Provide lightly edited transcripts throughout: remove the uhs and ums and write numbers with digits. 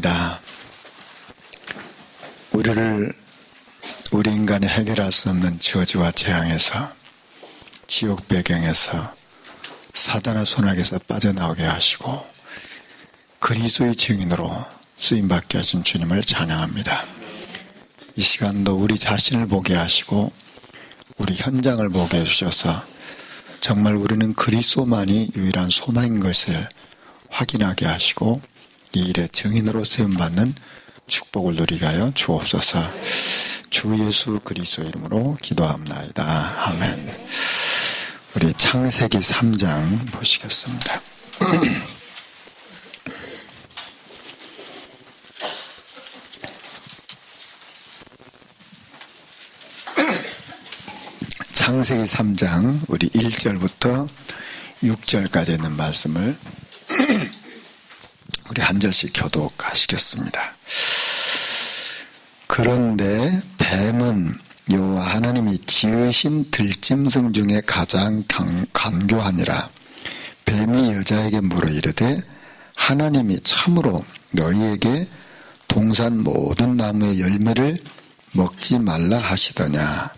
기도합니다. 우리 인간이 해결할 수 없는 저주와 재앙에서, 지옥 배경에서, 사단의 손아귀에서 빠져나오게 하시고 그리스도의 증인으로 쓰임받게 하신 주님을 찬양합니다. 이 시간도 우리 자신을 보게 하시고 우리 현장을 보게 해주셔서 정말 우리는 그리스도만이 유일한 소망인 것을 확인하게 하시고 이 일의 증인으로 세움받는 축복을 누리게 하여 주옵소서. 주 예수 그리스도 이름으로 기도합나이다. 아멘. 우리 창세기 3장 보시겠습니다. 창세기 3장 우리 1절부터 6절까지 있는 말씀을 우리 한 절씩 교독하시겠습니다. 그런데 뱀은 여호와 하나님이 지으신 들짐승 중에 가장 간교하니라. 뱀이 여자에게 물어 이르되 하나님이 참으로 너희에게 동산 모든 나무의 열매를 먹지 말라 하시더냐.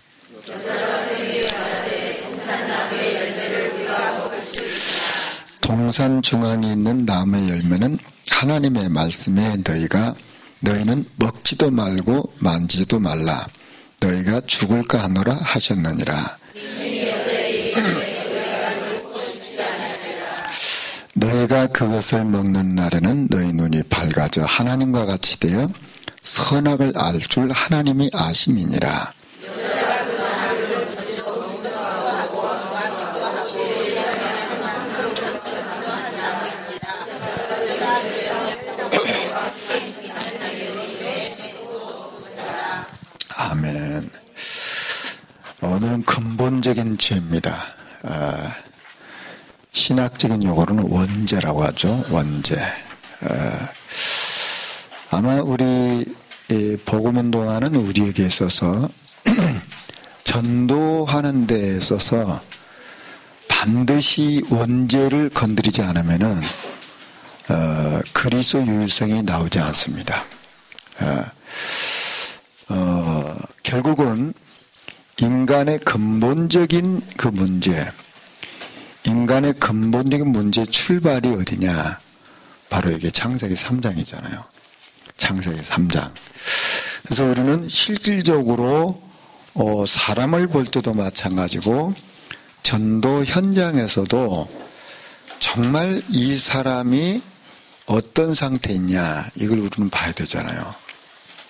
동산 중앙에 있는 나무의 열매는 하나님의 말씀에 너희는 먹지도 말고 만지지도 말라. 너희가 죽을까 하노라 하셨느니라. 너희가 그것을 먹는 날에는 너희 눈이 밝아져 하나님과 같이 되어 선악을 알 줄 하나님이 아심이니라. 아멘. 오늘은 근본적인 죄입니다. 신학적인 용어로는 원죄라고 하죠. 원죄. 아마 우리 복음운동하는 우리에게 있어서 전도하는 데 있어서 반드시 원죄를 건드리지 않으면은 그리스도 유일성이 나오지 않습니다. 결국은 인간의 근본적인 그 문제, 인간의 근본적인 문제의 출발이 어디냐? 바로 이게 창세기 3장이잖아요. 창세기 3장. 그래서 우리는 실질적으로 사람을 볼 때도 마찬가지고 전도 현장에서도 정말 이 사람이 어떤 상태에 있냐 이걸 우리는 봐야 되잖아요.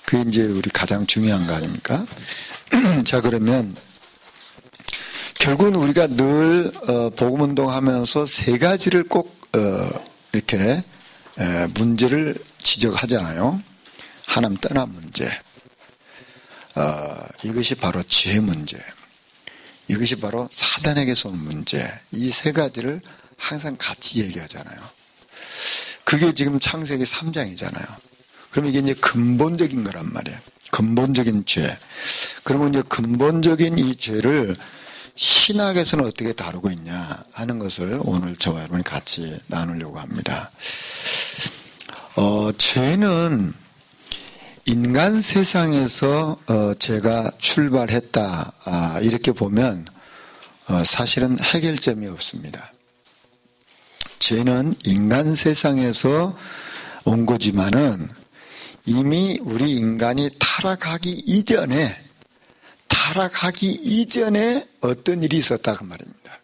그게 이제 우리 가장 중요한 거 아닙니까? 자, 그러면 결국은 우리가 늘 복음운동하면서 세 가지를 꼭 이렇게 문제를 지적하잖아요. 하나님 떠난 문제, 이것이 바로 죄 문제, 이것이 바로 사단에게서 온 문제. 이 세 가지를 항상 같이 얘기하잖아요. 그게 지금 창세기 3장이잖아요. 그럼 이게 이제 근본적인 거란 말이에요. 근본적인 죄. 그러면 이제 근본적인 이 죄를 신학에서는 어떻게 다루고 있냐 하는 것을 오늘 저와 여러분이 같이 나누려고 합니다. 죄는 인간 세상에서 죄가 출발했다 이렇게 보면 사실은 해결점이 없습니다. 죄는 인간 세상에서 온 거지만은 이미 우리 인간이 타락하기 이전에 어떤 일이 있었다 그 말입니다.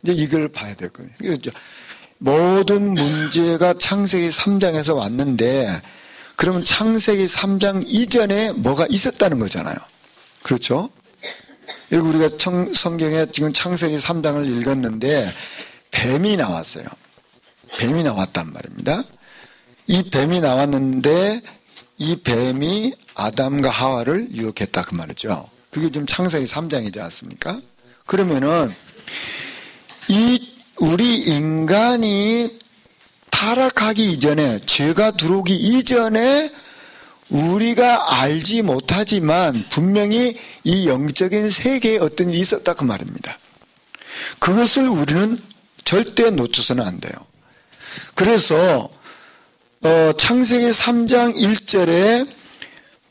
이제 이걸 봐야 되거든요. 모든 문제가 창세기 3장에서 왔는데 그러면 창세기 3장 이전에 뭐가 있었다는 거잖아요. 그렇죠? 여기 우리가 성경에 지금 창세기 3장을 읽었는데 뱀이 나왔어요. 뱀이 나왔단 말입니다. 이 뱀이 나왔는데 이 뱀이 아담과 하와를 유혹했다 그 말이죠. 그게 지금 창세기 3장이지 않습니까? 그러면은 우리 인간이 타락하기 이전에, 죄가 들어오기 이전에 우리가 알지 못하지만 분명히 이 영적인 세계에 어떤 일이 있었다 그 말입니다. 그것을 우리는 절대 놓쳐서는 안 돼요. 그래서 창세기 3장 1절에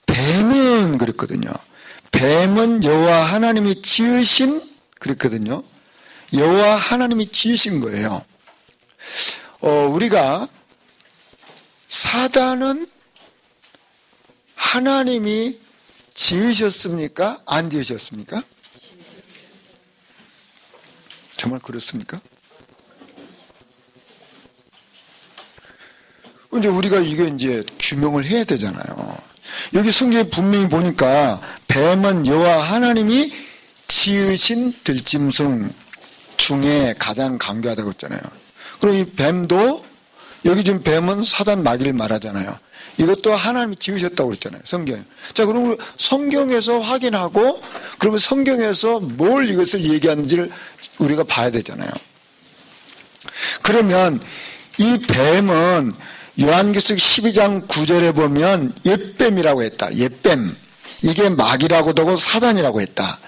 뱀은 그랬거든요. 뱀은 여호와 하나님이 지으신 그랬거든요. 여호와 하나님이 지으신 거예요. 우리가 사단은 하나님이 지으셨습니까? 안 지으셨습니까? 정말 그렇습니까? 근데 우리가 이게 이제 규명을 해야 되잖아요. 여기 성경에 분명히 보니까 뱀은 여호와 하나님이 지으신 들짐승 중에 가장 강교하다고 했잖아요. 그럼 이 뱀도 여기 지금 뱀은 사단 마귀를 말하잖아요. 이것도 하나님이 지으셨다고 그랬잖아요. 성경에. 자, 그럼 성경에서 확인하고 그러면 성경에서 뭘 이것을 얘기하는지를 우리가 봐야 되잖아요. 그러면 이 뱀은 요한계시록 12장 9절에 보면 옛뱀이라고 했다. 옛뱀. 이게 마귀라고도 하고 사단이라고 했다.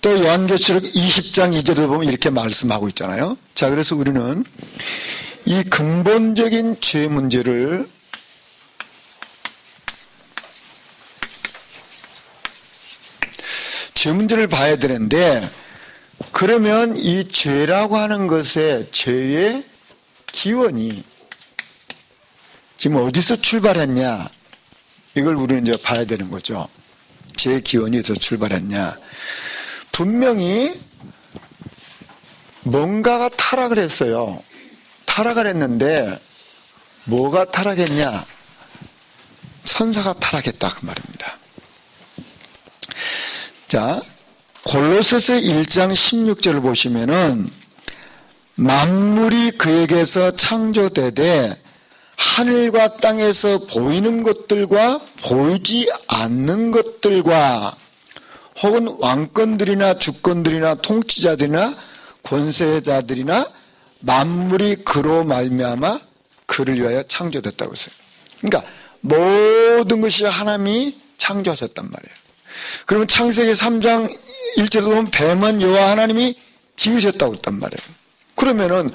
또 요한계시록 20장 2절에 보면 이렇게 말씀하고 있잖아요. 자, 그래서 우리는 이 근본적인 죄 문제를 봐야 되는데, 그러면 이 죄라고 하는 것의 죄의 기원이 지금 어디서 출발했냐, 이걸 우리는 이제 봐야 되는 거죠. 죄의 기원이 어디서 출발했냐. 분명히 뭔가가 타락을 했어요. 타락을 했는데 뭐가 타락했냐? 천사가 타락했다 그 말입니다. 자, 골로새서 1장 16절을 보시면은 만물이 그에게서 창조되되 하늘과 땅에서 보이는 것들과 보이지 않는 것들과 혹은 왕권들이나 주권들이나 통치자들이나 권세자들이나 만물이 그로 말미암아 그를 위하여 창조됐다고 했어요. 그러니까 모든 것이 하나님이 창조하셨단 말이에요. 그러면 창세기 3장 1절에 보면 뱀은 여호와 하나님이 지으셨다고 했단 말이에요. 그러면은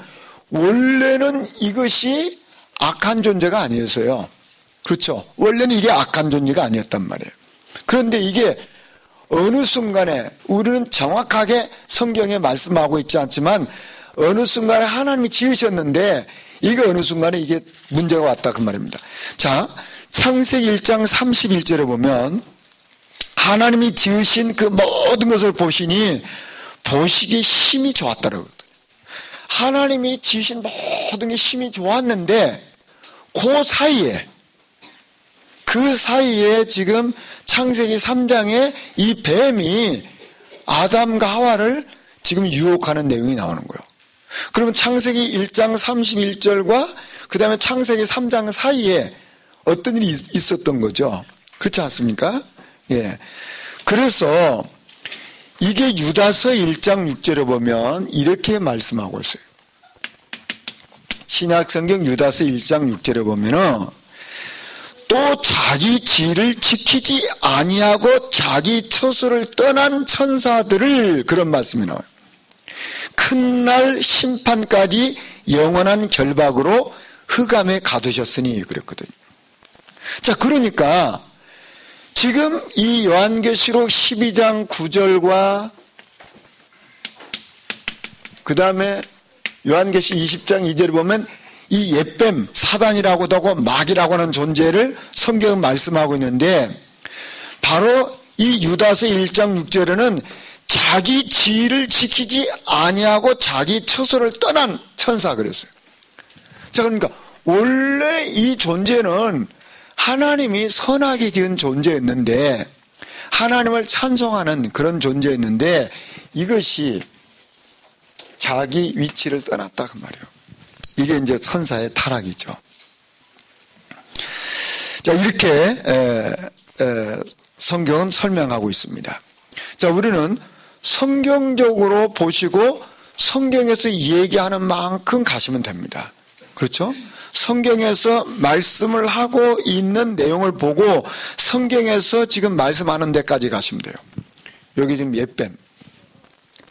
원래는 이것이 악한 존재가 아니었어요. 그렇죠? 원래는 이게 악한 존재가 아니었단 말이에요. 그런데 이게 어느 순간에 우리는 정확하게 성경에 말씀하고 있지 않지만 어느 순간에 하나님이 지으셨는데 이게 어느 순간에 이게 문제가 왔다 그 말입니다. 자, 창세기 1장 31절에 보면 하나님이 지으신 그 모든 것을 보시니 보시기에 힘이 좋았다라고 그러거든요. 하나님이 지으신 모든 게 힘이 좋았는데 그 사이에 지금 창세기 3장에 이 뱀이 아담과 하와를 지금 유혹하는 내용이 나오는 거예요. 그러면 창세기 1장 31절과 그 다음에 창세기 3장 사이에 어떤 일이 있었던 거죠? 그렇지 않습니까? 예. 그래서 이게 유다서 1장 6절에 보면 이렇게 말씀하고 있어요. 신약성경 유다서 1장 6절에 보면은 또 자기 지를 지키지 아니하고 자기 처소를 떠난 천사들을 그런 말씀이 나와요. 큰 날 심판까지 영원한 결박으로 흑암에 가두셨으니 그랬거든요. 자, 그러니까 지금 이 요한계시록 12장 9절과 그 다음에 요한계시 20장 2절을 보면 이 옛뱀, 사단이라고도 하고 마귀라고 하는 존재를 성경은 말씀하고 있는데 바로 이 유다서 1장 6절에는 자기 지위를 지키지 아니하고 자기 처소를 떠난 천사 그랬어요. 자, 그러니까 원래 이 존재는 하나님이 선하게 지은 존재였는데 하나님을 찬송하는 그런 존재였는데 이것이 자기 위치를 떠났다 그 말이에요. 이게 이제 천사의 타락이죠. 자, 이렇게 성경은 설명하고 있습니다. 자, 우리는 성경적으로 보시고 성경에서 얘기하는 만큼 가시면 됩니다. 그렇죠? 성경에서 말씀을 하고 있는 내용을 보고 성경에서 지금 말씀하는 데까지 가시면 돼요. 여기 지금 옛뱀,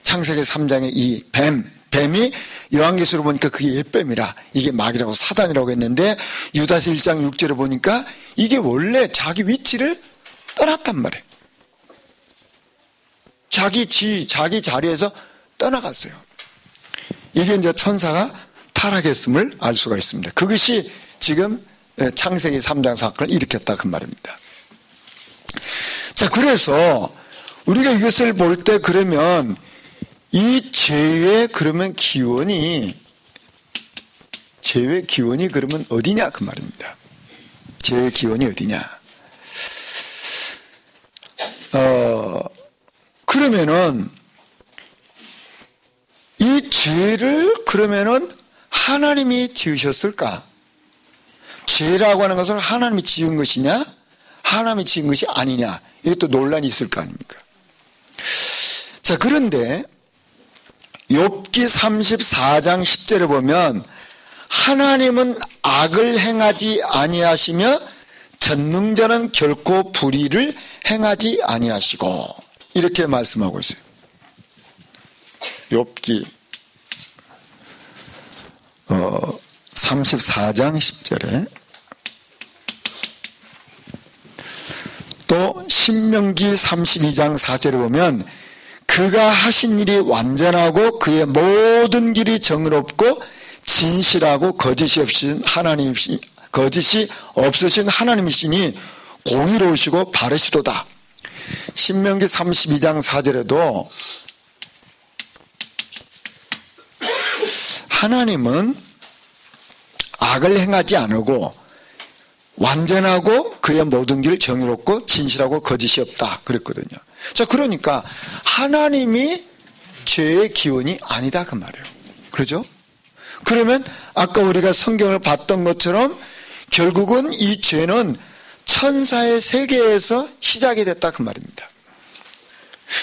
창세기 3장의 이 뱀, 뱀이 요한계시록 보니까 그게 옛뱀이라 이게 마귀라고 사단이라고 했는데 유다서 1장 6절에 보니까 이게 원래 자기 위치를 떠났단 말이에요. 자기 자리에서 떠나갔어요. 이게 이제 천사가 타락했음을 알 수가 있습니다. 그것이 지금 창세기 3장 사건을 일으켰다 그 말입니다. 자, 그래서 우리가 이것을 볼 때 그러면 이 죄의 그러면 기원이 그러면 어디냐 그 말입니다. 죄의 기원이 어디냐? 그러면은 이 죄를 그러면은 하나님이 지으셨을까? 죄라고 하는 것을 하나님이 지은 것이냐? 하나님이 지은 것이 아니냐? 이것도 논란이 있을 거 아닙니까? 자, 그런데 욥기 34장 10절에 보면 하나님은 악을 행하지 아니하시며 전능자는 결코 불의를 행하지 아니하시고 이렇게 말씀하고 있어요. 욥기 34장 10절에 또 신명기 32장 4절에 보면 그가 하신 일이 완전하고 그의 모든 길이 정의롭고 진실하고 거짓이 없으신 하나님이시니 공의로우시고 바르시도다. 신명기 32장 4절에도 하나님은 악을 행하지 않고 완전하고 그의 모든 길 정의롭고 진실하고 거짓이 없다 그랬거든요. 자, 그러니까 하나님이 죄의 기원이 아니다 그 말이에요. 그렇죠? 그러면 아까 우리가 성경을 봤던 것처럼 결국은 이 죄는 천사의 세계에서 시작이 됐다 그 말입니다.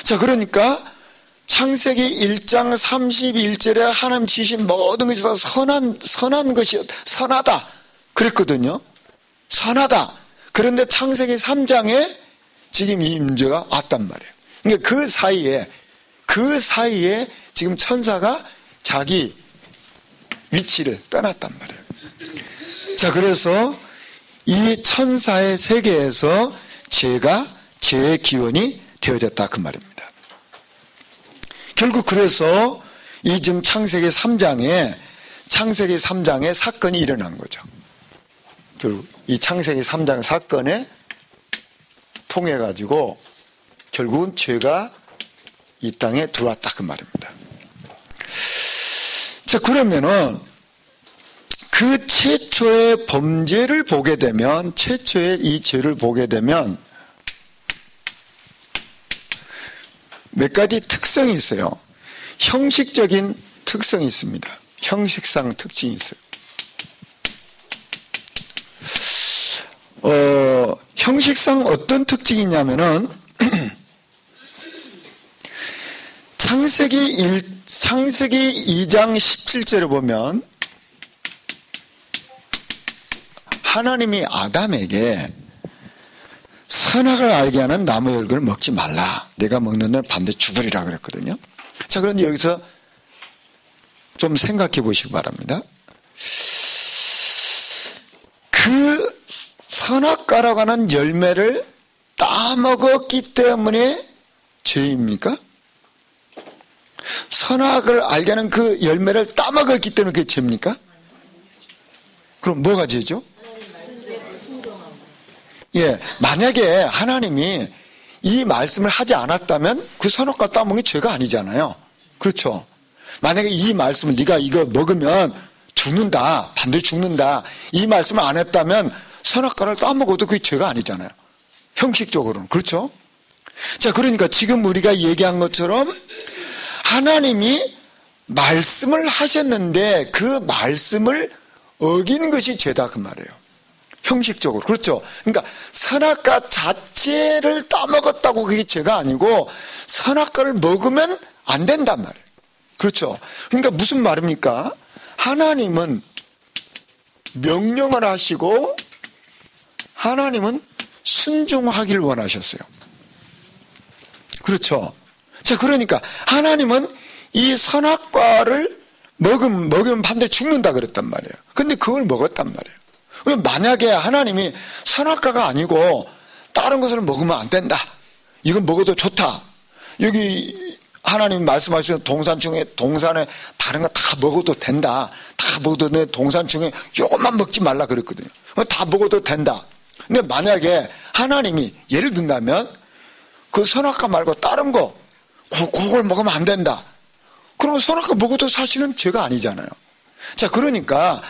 자, 그러니까 창세기 1장 31절에 하나님 지으신 모든 것이 다 선한 것이 선하다 그랬거든요. 선하다. 그런데 창세기 3장에 지금 이 문제가 왔단 말이에요. 그러니까 그 사이에 지금 천사가 자기 위치를 떠났단 말이에요. 자, 그래서 이 천사의 세계에서 죄의 기원이 되어졌다 그 말입니다. 결국 그래서 이 지금 창세기 3장에 사건이 일어난 거죠. 결국 이 창세기 3장 사건에 통해 가지고 결국은 죄가 이 땅에 들어왔다 그 말입니다. 자, 그러면은 그 최초의 범죄를 보게 되면, 최초의 이 죄를 보게 되면 몇 가지 특성이 있어요. 형식적인 특성이 있습니다. 형식상 특징이 있어요. 형식상 어떤 특징이 있냐면은 창세기 2장 17절에 보면 하나님이 아담에게 선악을 알게 하는 나무의 열매를 먹지 말라. 내가 먹는 날 반드시 죽으리라 그랬거든요. 자, 그런데 여기서 좀 생각해 보시기 바랍니다. 그 선악과라고 하는 열매를 따먹었기 때문에 죄입니까? 선악을 알게 하는 그 열매를 따먹었기 때문에 그게 죄입니까? 그럼 뭐가 죄죠? 예, 만약에 하나님이 이 말씀을 하지 않았다면 그 선악과 따먹은 게 죄가 아니잖아요. 그렇죠? 만약에 이 말씀을 네가 이거 먹으면 죽는다, 반드시 죽는다, 이 말씀을 안 했다면 선악과를 따먹어도 그게 죄가 아니잖아요. 형식적으로는. 그렇죠? 자, 그러니까 지금 우리가 얘기한 것처럼 하나님이 말씀을 하셨는데 그 말씀을 어긴 것이 죄다 그 말이에요. 형식적으로. 그렇죠? 그러니까 선악과 자체를 따먹었다고 그게 죄가 아니고 선악과를 먹으면 안 된단 말이에요. 그렇죠? 그러니까 무슨 말입니까? 하나님은 명령을 하시고 하나님은 순종하길 원하셨어요. 그렇죠? 자, 그러니까 하나님은 이 선악과를 먹으면 반드시 죽는다 그랬단 말이에요. 근데 그걸 먹었단 말이에요. 그럼 만약에 하나님이 선악과가 아니고 다른 것을 먹으면 안 된다, 이건 먹어도 좋다, 여기 하나님 말씀하시는 동산 중에 동산에 다른 거 다 먹어도 된다, 다 먹어도 돼, 동산 중에 요것만 먹지 말라 그랬거든요. 다 먹어도 된다. 근데 만약에 하나님이 예를 든다면 그 선악과 말고 다른 거 그걸 먹으면 안 된다, 그러면 선악과 먹어도 사실은 죄가 아니잖아요. 자, 그러니까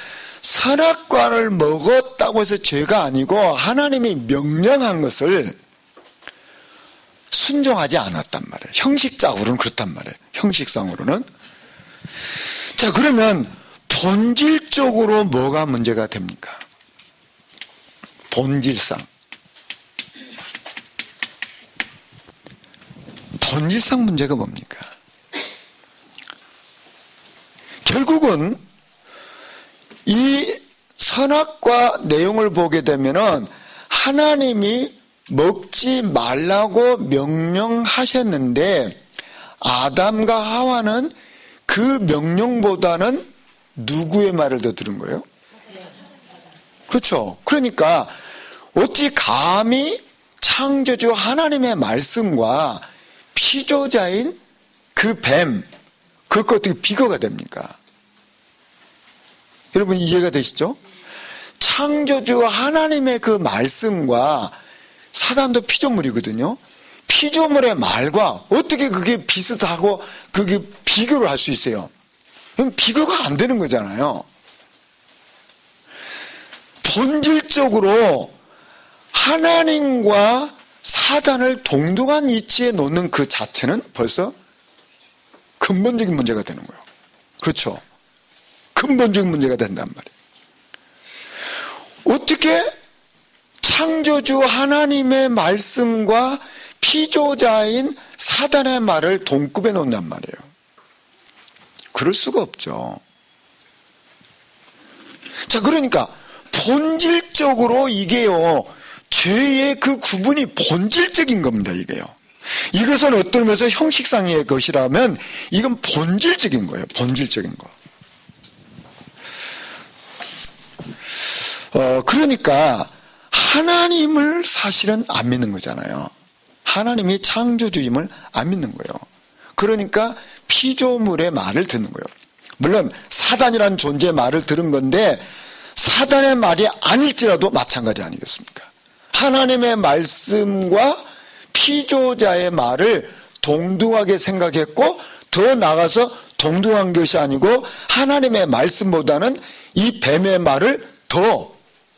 선악과를 먹었다고 해서 죄가 아니고 하나님이 명령한 것을 순종하지 않았단 말이에요. 형식적으로는 그렇단 말이에요. 형식상으로는. 자, 그러면 본질적으로 뭐가 문제가 됩니까? 본질상 문제가 뭡니까? 결국은 이 선악과 내용을 보게 되면은 하나님이 먹지 말라고 명령하셨는데 아담과 하와는 그 명령보다는 누구의 말을 더 들은 거예요? 그렇죠. 그러니까 어찌 감히 창조주 하나님의 말씀과 피조자인 그 뱀, 그것과 어떻게 비교가 됩니까? 여러분 이해가 되시죠? 창조주 하나님의 그 말씀과 사단도 피조물이거든요. 피조물의 말과 어떻게 그게 비슷하고 그게 비교를 할 수 있어요? 그럼 비교가 안 되는 거잖아요. 본질적으로 하나님과 사단을 동등한 위치에 놓는 그 자체는 벌써 근본적인 문제가 되는 거예요. 그렇죠? 근본적인 문제가 된단 말이에요. 어떻게 창조주 하나님의 말씀과 피조자인 사단의 말을 동급에 놓는단 말이에요. 그럴 수가 없죠. 자, 그러니까 본질적으로 이게요, 죄의 그 구분이 본질적인 겁니다. 이게요. 이것은 어떤 의미에서 형식상의 것이라면 이건 본질적인 거예요. 본질적인 거. 그러니까 하나님을 사실은 안 믿는 거잖아요. 하나님이 창조주임을 안 믿는 거예요. 그러니까 피조물의 말을 듣는 거예요. 물론 사단이라는 존재의 말을 들은 건데 사단의 말이 아닐지라도 마찬가지 아니겠습니까? 하나님의 말씀과 피조자의 말을 동등하게 생각했고 더 나아가서 동등한 것이 아니고 하나님의 말씀보다는 이 뱀의 말을 더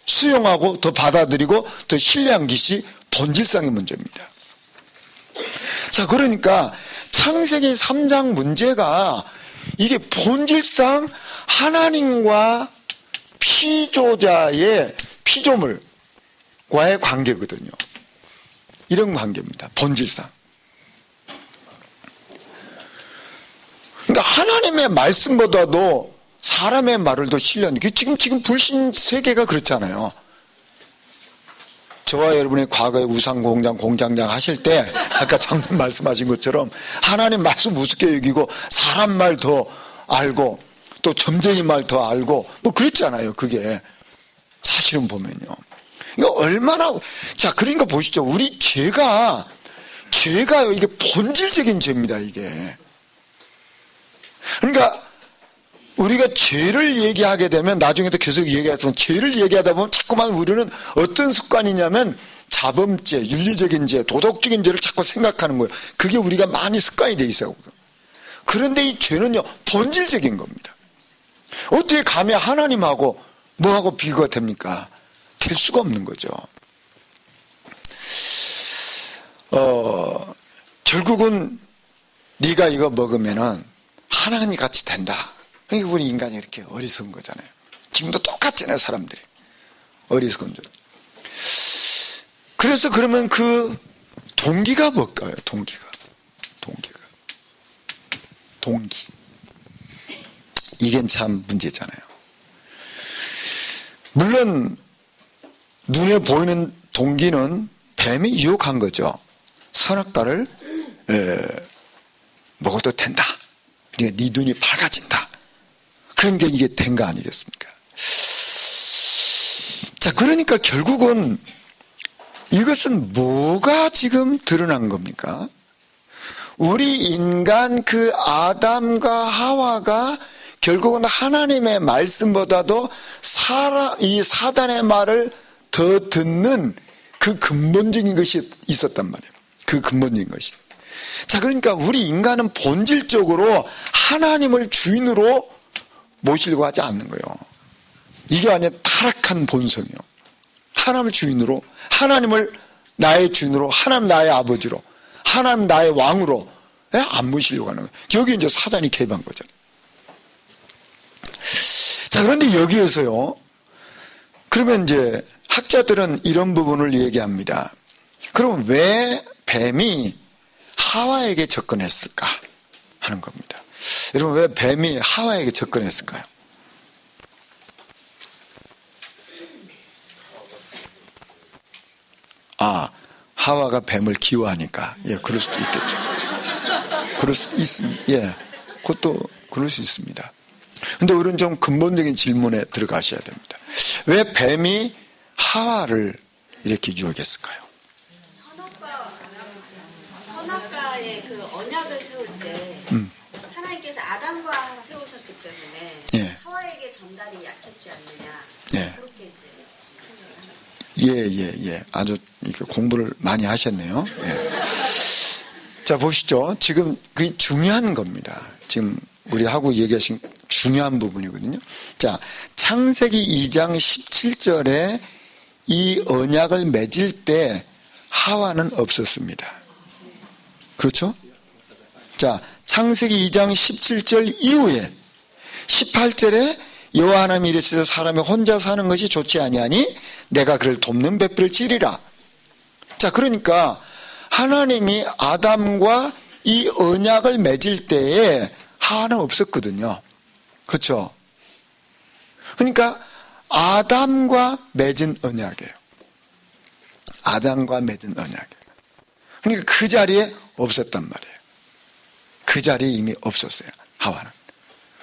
수용하고 더 받아들이고 더 신뢰한 것이 본질상의 문제입니다. 자, 그러니까 창세기 3장 문제가 이게 본질상 하나님과 피조자의 피조물과의 관계거든요. 이런 관계입니다. 본질상. 그러니까 하나님의 말씀보다도 사람의 말을 더 신뢰하는 게 지금 불신 세계가 그렇잖아요. 저와 여러분이 과거에 우상공장 공장장 하실 때 아까 장로님 말씀하신 것처럼 하나님 말씀 우습게 여기고 사람 말 더 알고 또 점쟁이 말 더 알고 뭐 그랬잖아요. 그게 사실은 보면요. 이거 얼마나, 자, 그러니까 보시죠. 우리 죄가 이게 본질적인 죄입니다. 이게. 그러니까 우리가 죄를 얘기하게 되면 나중에도 계속 얘기하지만 죄를 얘기하다 보면 자꾸만 우리는 어떤 습관이냐면 자범죄, 윤리적인 죄, 도덕적인 죄를 자꾸 생각하는 거예요. 그게 우리가 많이 습관이 돼 있어요. 그런데 이 죄는요, 본질적인 겁니다. 어떻게 감히 하나님하고 뭐하고 비교가 됩니까? 될 수가 없는 거죠. 결국은 네가 이거 먹으면은 하나님 같이 된다. 그러니까 우리 인간이 이렇게 어리석은 거잖아요. 지금도 똑같잖아요, 사람들이. 어리석은 줄. 그래서 그러면 그 동기가 뭘까요? 동기. 이게 참 문제잖아요. 물론 눈에 보이는 동기는 뱀이 유혹한 거죠. 선악과를 먹어도 된다. 그러니까 네 눈이 밝아진다. 그런 게 이게 된 거 아니겠습니까? 자, 그러니까 결국은 이것은 뭐가 지금 드러난 겁니까? 우리 인간 그 아담과 하와가 결국은 하나님의 말씀보다도 이 사단의 말을 더 듣는 그 근본적인 것이 있었단 말이에요. 그 근본적인 것이. 자, 그러니까 우리 인간은 본질적으로 하나님을 주인으로 모시려고 하지 않는 거예요. 이게 완전 타락한 본성이에요. 하나님을 주인으로, 하나님을 나의 주인으로, 하나님 나의 아버지로, 하나님 나의 왕으로 안 모시려고 하는 거예요. 여기 이제 사단이 개입한 거잖아요. 자, 그런데 여기에서요, 그러면 이제 학자들은 이런 부분을 얘기합니다. 그럼 왜 뱀이 하와에게 접근했을까 하는 겁니다. 여러분, 왜 뱀이 하와에게 접근했을까요? 아, 하와가 뱀을 기워하니까. 예, 그럴 수도 있겠죠. 그럴 수 있습니다. 예, 그것도 그럴 수 있습니다. 근데 우리는 좀 근본적인 질문에 들어가셔야 됩니다. 왜 뱀이 하와를 이렇게 유혹했을까요? 선악과의 그 언약을 세울 때 하나님께서 아담과 세우셨기 때문에 예. 하와에게 전달이 약했지 않느냐. 예. 그렇게 이제 생각을 합니다. 예. 아주 이렇게 공부를 많이 하셨네요. 예. 자, 보시죠. 지금 그게 중요한 겁니다. 지금 우리하고 얘기하신 중요한 부분이거든요. 자, 창세기 2장 17절에 이 언약을 맺을 때 하와는 없었습니다. 그렇죠? 자, 창세기 2장 17절 이후에 18절에 여호와 하나님이 이르시되 사람이 혼자 사는 것이 좋지 아니하니 내가 그를 돕는 배필을 찌리라. 자, 그러니까 하나님이 아담과 이 언약을 맺을 때에 하와는 없었거든요. 그렇죠? 그러니까 아담과 맺은 언약이에요. 아담과 맺은 언약이에요. 그러니까 그 자리에 없었단 말이에요. 그 자리에 이미 없었어요. 하와는.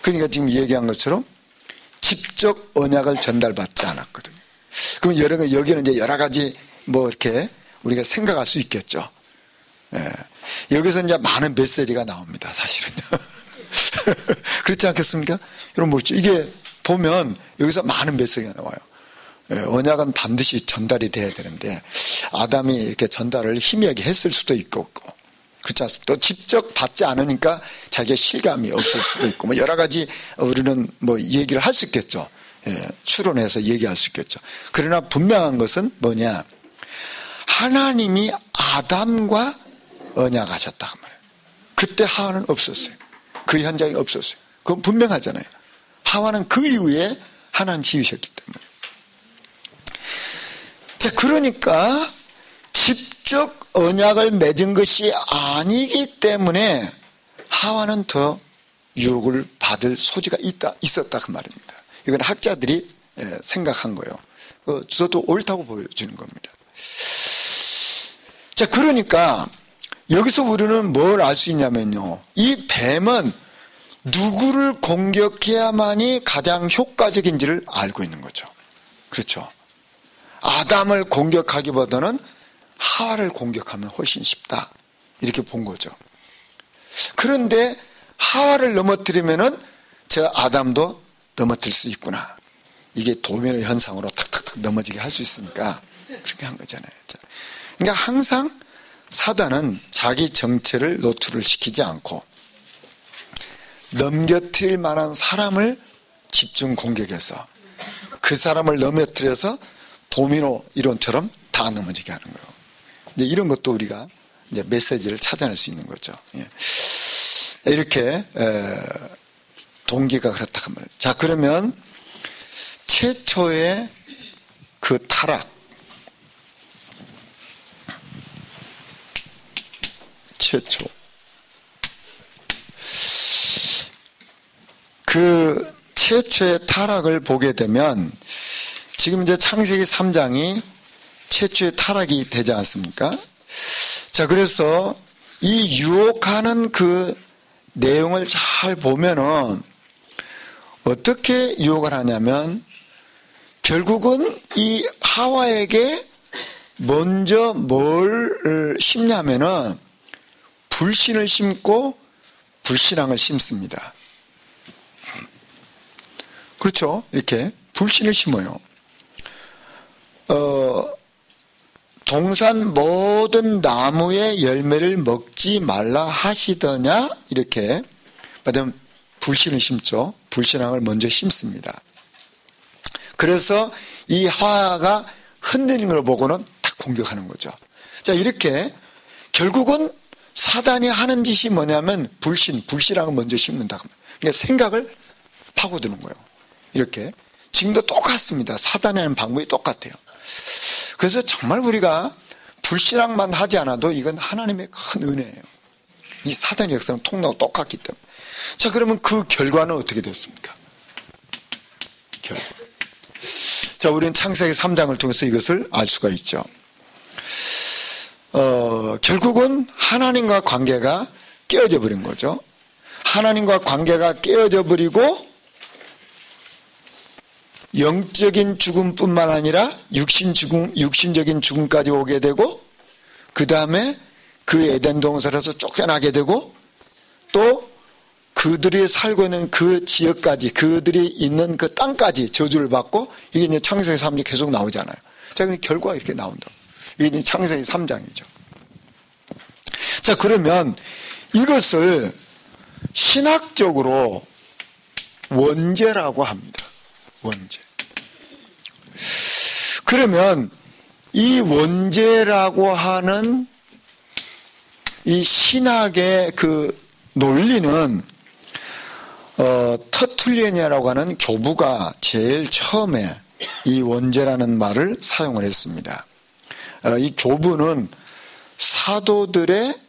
그러니까 지금 얘기한 것처럼 직접 언약을 전달받지 않았거든요. 그럼 여기는 이제 여러 가지 뭐 이렇게 우리가 생각할 수 있겠죠. 예. 여기서 이제 많은 메시지가 나옵니다. 사실은요. 그렇지 않겠습니까? 여러분 보시죠. 이게 보면 여기서 많은 메시지가 나와요. 예, 언약은 반드시 전달이 돼야 되는데 아담이 이렇게 전달을 희미하게 했을 수도 있고 그렇지 않습니까? 또 직접 받지 않으니까 자기의 실감이 없을 수도 있고 뭐 여러 가지 우리는 뭐 얘기를 할 수 있겠죠. 예, 추론해서 얘기할 수 있겠죠. 그러나 분명한 것은 뭐냐? 하나님이 아담과 언약하셨다 그 말이에요. 그때 하와는 없었어요. 그 현장이 없었어요. 그건 분명하잖아요. 하와는 그 이후에 하나님 지으셨기 때문에. 자, 그러니까 직접 언약을 맺은 것이 아니기 때문에 하와는 더 유혹을 받을 소지가 있었다 그 말입니다. 이건 학자들이 생각한 거예요. 저도 옳다고 보여주는 겁니다. 자, 그러니까 여기서 우리는 뭘 알 수 있냐면요. 이 뱀은 누구를 공격해야만이 가장 효과적인지를 알고 있는 거죠. 그렇죠. 아담을 공격하기보다는 하와를 공격하면 훨씬 쉽다. 이렇게 본 거죠. 그런데 하와를 넘어뜨리면은 저 아담도 넘어뜨릴 수 있구나. 이게 도미노 현상으로 탁탁탁 넘어지게 할 수 있으니까 그렇게 한 거잖아요. 그러니까 항상 사단은 자기 정체를 노출을 시키지 않고 넘겨뜨릴 만한 사람을 집중 공격해서 그 사람을 넘어뜨려서 도미노 이론처럼 다 넘어지게 하는 거예요. 이제 이런 것도 우리가 이제 메시지를 찾아낼 수 있는 거죠. 예. 이렇게 동기가 그렇다 그 말이에요. 자, 그러면 최초의 그 타락, 최초 그 최초의 타락을 보게 되면 지금 이제 창세기 3장이 최초의 타락이 되지 않습니까? 자, 그래서 이 유혹하는 그 내용을 잘 보면은 어떻게 유혹을 하냐면 결국은 이 하와에게 먼저 뭘 심냐면은 불신을 심고 불신앙을 심습니다. 그렇죠? 이렇게 불신을 심어요. 동산 모든 나무의 열매를 먹지 말라 하시더냐? 이렇게 말하면 불신을 심죠. 불신앙을 먼저 심습니다. 그래서 이 하와가 흔들리는 걸 보고는 탁 공격하는 거죠. 자, 이렇게 결국은 사단이 하는 짓이 뭐냐면 불신앙을 먼저 심는다. 그러니까 생각을 파고드는 거예요. 이렇게. 지금도 똑같습니다. 사단이 하는 방법이 똑같아요. 그래서 정말 우리가 불신앙만 하지 않아도 이건 하나님의 큰 은혜예요. 이 사단의 역사는 통나고 똑같기 때문에. 자, 그러면 그 결과는 어떻게 됐습니까? 자, 우리는 창세기 3장을 통해서 이것을 알 수가 있죠. 결국은 하나님과 관계가 깨어져 버린 거죠. 하나님과 관계가 깨어져 버리고 영적인 죽음뿐만 아니라 육신적인 죽음까지 오게 되고, 그 다음에 그 에덴 동산에서 쫓겨나게 되고, 또 그들이 살고 있는 그 지역까지, 그들이 있는 그 땅까지 저주를 받고, 이게 이제 창세기 3장이 계속 나오잖아요. 자, 그럼 결과가 이렇게 나온다. 이게 이제 창세기 3장이죠. 자, 그러면 이것을 신학적으로 원죄라고 합니다. 원죄. 그러면 이 원죄라고 하는 이 신학의 그 논리는 터툴리안이라고 하는 교부가 제일 처음에 이 원죄라는 말을 사용을 했습니다. 이 교부는 사도들의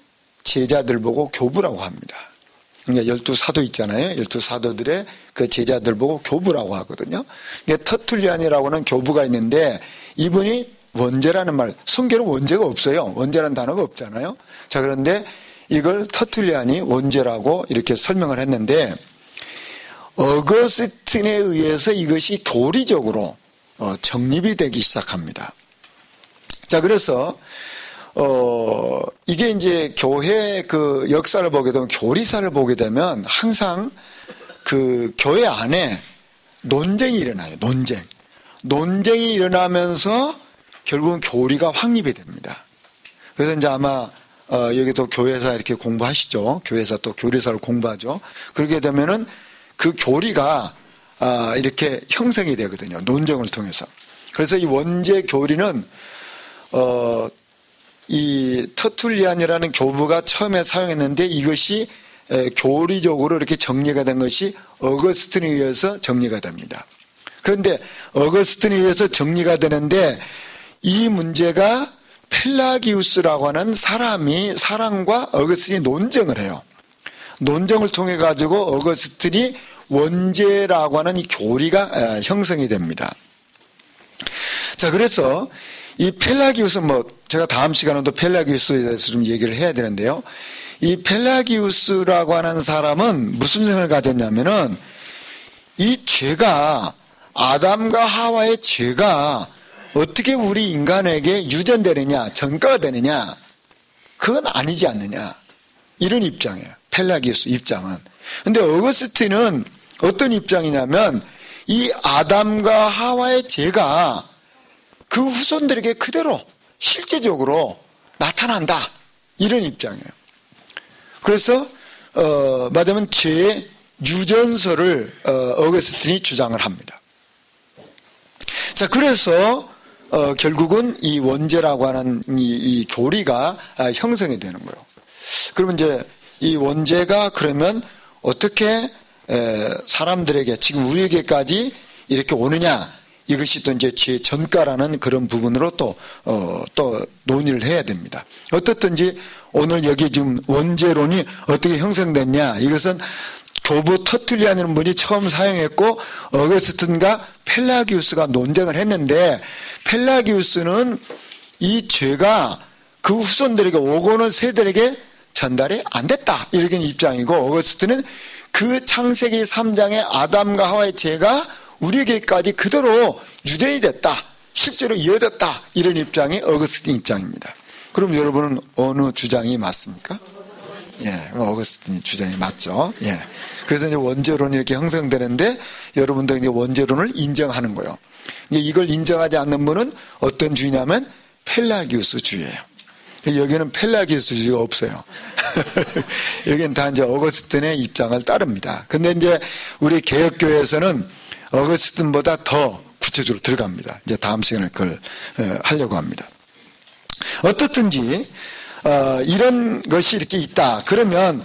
제자들 보고 교부라고 합니다. 그러니까 12사도 있잖아요. 12사도들의 그 제자들 보고 교부라고 하거든요. 터툴리안이라고 하는 교부가 있는데 이분이 원죄라는 말, 성경에는 원죄가 없어요. 원죄라는 단어가 없잖아요. 자, 그런데 이걸 터툴리안이 원죄라고 이렇게 설명을 했는데 어거스틴에 의해서 이것이 교리적으로 정립이 되기 시작합니다. 자, 그래서 이게 이제 교회 그 역사를 보게 되면, 교리사를 보게 되면 항상 그 교회 안에 논쟁이 일어나요. 논쟁이 일어나면서 결국은 교리가 확립이 됩니다. 그래서 이제 아마 여기도 교회사 이렇게 공부하시죠. 교회사 또 교리사를 공부하죠. 그렇게 되면은 그 교리가 이렇게 형성이 되거든요. 논쟁을 통해서. 그래서 이 원죄 교리는 이 터툴리안이라는 교부가 처음에 사용했는데 이것이 교리적으로 이렇게 정리가 된 것이 어거스틴에 의해서 정리가 됩니다. 그런데 어거스틴에 의해서 정리가 되는데 이 문제가 펠라기우스라고 하는 사람과 어거스틴이 논쟁을 해요. 논쟁을 통해 가지고 어거스틴이 원죄라고 하는 이 교리가 형성이 됩니다. 자, 그래서 이 펠라기우스, 제가 다음 시간에도 펠라기우스에 대해서 좀 얘기를 해야 되는데요. 이 펠라기우스라고 하는 사람은 무슨 생각을 가졌냐면은 이 죄가, 아담과 하와의 죄가 어떻게 우리 인간에게 유전되느냐, 전가가 되느냐, 그건 아니지 않느냐, 이런 입장이에요. 펠라기우스 입장은. 근데 어거스틴은 어떤 입장이냐면 이 아담과 하와의 죄가 그 후손들에게 그대로 실제적으로 나타난다, 이런 입장이에요. 그래서 말하자면 죄의 유전설을 어거스틴이 주장을 합니다. 자, 그래서 결국은 이 원죄라고 하는 이 교리가 형성이 되는 거예요. 그러면 이제 이 원죄가 그러면 어떻게 사람들에게 지금 우리에게까지 이렇게 오느냐, 이것이 또 이제 제 전가라는 그런 부분으로 또 논의를 해야 됩니다. 어떻든지 오늘 여기 지금 원죄론이 어떻게 형성됐냐, 이것은 교부 터툴리안이라는 분이 처음 사용했고 어거스틴과 펠라기우스가 논쟁을 했는데, 펠라기우스는 이 죄가 그 후손들에게, 오고 오는 세대에게 전달이 안 됐다. 이렇게 입장이고, 어거스틴은 그 창세기 3장의 아담과 하와의 죄가 우리에게까지 그대로 유전이 됐다. 실제로 이어졌다. 이런 입장이 어거스틴 입장입니다. 그럼 여러분은 어느 주장이 맞습니까? 예, 어거스틴 주장이 맞죠. 예. 그래서 이제 원죄론이 이렇게 형성되는데 여러분들 이제 원죄론을 인정하는 거예요. 이걸 인정하지 않는 분은 어떤 주의냐면 펠라기우스 주의예요. 여기는 펠라기우스 주의가 없어요. 여기는 다 이제 어거스틴의 입장을 따릅니다. 근데 이제 우리 개혁교회에서는 어거스틴보다 더 구체적으로 들어갑니다. 이제 다음 시간에 그걸 하려고 합니다. 어떻든지 이런 것이 이렇게 있다. 그러면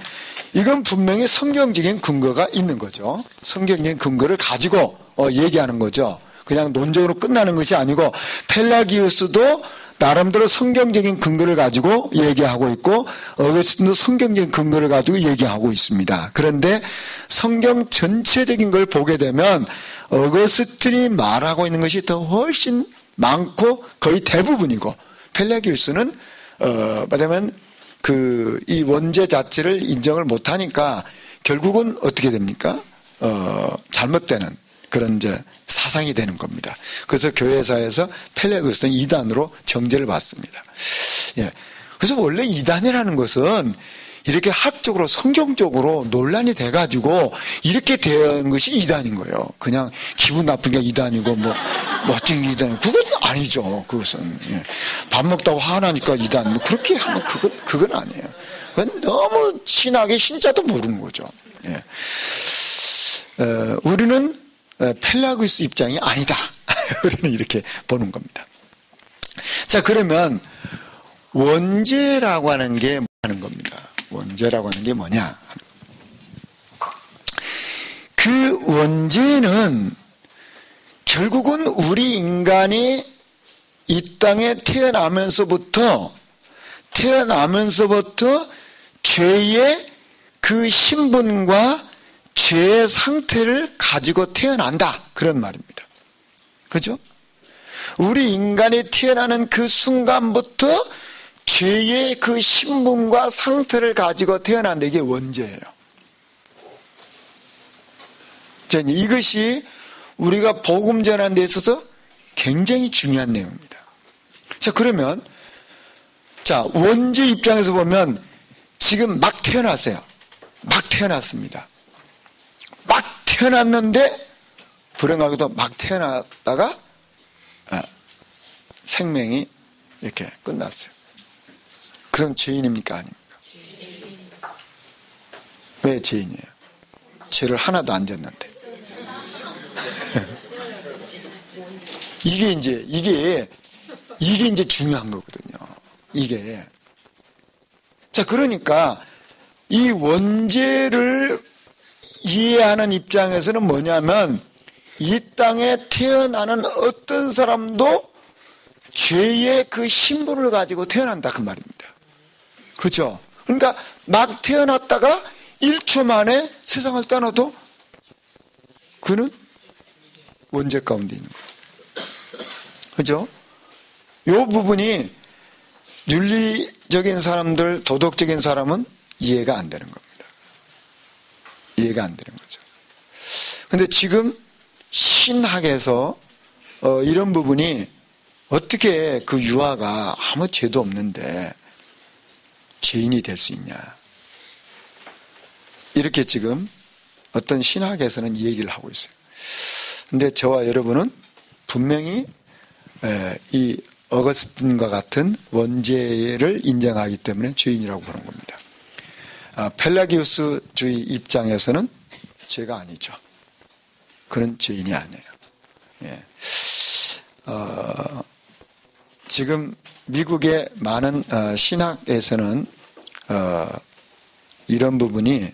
이건 분명히 성경적인 근거가 있는 거죠. 성경적인 근거를 가지고 얘기하는 거죠. 그냥 논적으로 끝나는 것이 아니고 펠라기우스도 나름대로 성경적인 근거를 가지고 얘기하고 있고 어거스틴도 성경적인 근거를 가지고 얘기하고 있습니다. 그런데 성경 전체적인 걸 보게 되면 어거스틴이 말하고 있는 것이 더 훨씬 많고 거의 대부분이고 펠라기우스는 말하자면 이 원죄 자체를 인정을 못하니까 결국은 어떻게 됩니까? 잘못되는 그런 이제 사상이 되는 겁니다. 그래서 교회사에서 펠라기우스는 이단으로 정죄를 받습니다. 예. 그래서 원래 이단이라는 것은 이렇게 학적으로 성경적으로 논란이 돼가지고 이렇게 된 것이 이단인 거예요. 그냥 기분 나쁜 게 이단이고 뭐 어떤 게 이단이고 그건 아니죠. 그것은 예. 밥 먹다고 화나니까 이단 뭐 그렇게 하면 그건 아니에요. 그건 너무 신학의 신자도 모르는 거죠. 예. 우리는 펠라기우스 입장이 아니다. 우리는 이렇게 보는 겁니다. 자, 그러면 원죄라고 하는 게 하는 겁니다. 원죄라고 하는 게 뭐냐? 그 원죄는 결국은 우리 인간이 이 땅에 태어나면서부터 죄의 그 신분과 죄의 상태를 가지고 태어난다. 그런 말입니다. 그렇죠? 우리 인간이 태어나는 그 순간부터 죄의 그 신분과 상태를 가지고 태어난다. 이게 원죄예요. 자, 이것이 우리가 복음 전하는 데 있어서 굉장히 중요한 내용입니다. 자, 그러면 자, 원죄 입장에서 보면 지금 막 태어났어요. 막 태어났습니다. 막 태어났는데 불행하게도 막 태어났다가 생명이 이렇게 끝났어요. 그럼 죄인입니까? 아닙니까? 왜 죄인이에요? 죄를 하나도 안 졌는데. 이게 이제 중요한 거거든요. 이게. 자, 그러니까 이 원죄를 이해하는 입장에서는 뭐냐면 이 땅에 태어나는 어떤 사람도 죄의 그 신분을 가지고 태어난다 그 말입니다. 그렇죠? 그러니까 막 태어났다가 1초 만에 세상을 떠나도 그는 원죄 가운데 있는 거예요. 그렇죠? 이 부분이 윤리적인 사람들, 도덕적인 사람은 이해가 안 되는 겁니다. 이해가 안 되는 거죠. 근데 지금 신학에서 이런 부분이 어떻게 그 유아가 아무 죄도 없는데 죄인이 될 수 있냐. 이렇게 지금 어떤 신학에서는 이 얘기를 하고 있어요. 근데 저와 여러분은 분명히 이 어거스틴과 같은 원죄를 인정하기 때문에 죄인이라고 보는 겁니다. 펠라기우스주의 입장에서는 죄가 아니죠. 그런 죄인이 아니에요. 예. 지금 미국의 많은 신학에서는 이런 부분이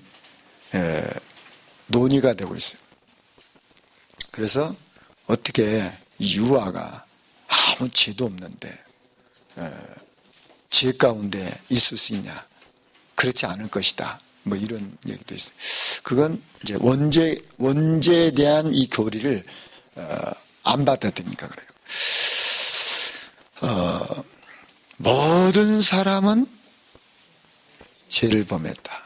논의가 되고 있어요. 그래서 어떻게 이 유아가 아무 죄도 없는데 죄 가운데 있을 수 있냐? 그렇지 않을 것이다. 뭐 이런 얘기도 있어요. 그건 이제 원죄에 대한 이 교리를 안 받아들이니까 그래요. 모든 사람은 죄를 범했다.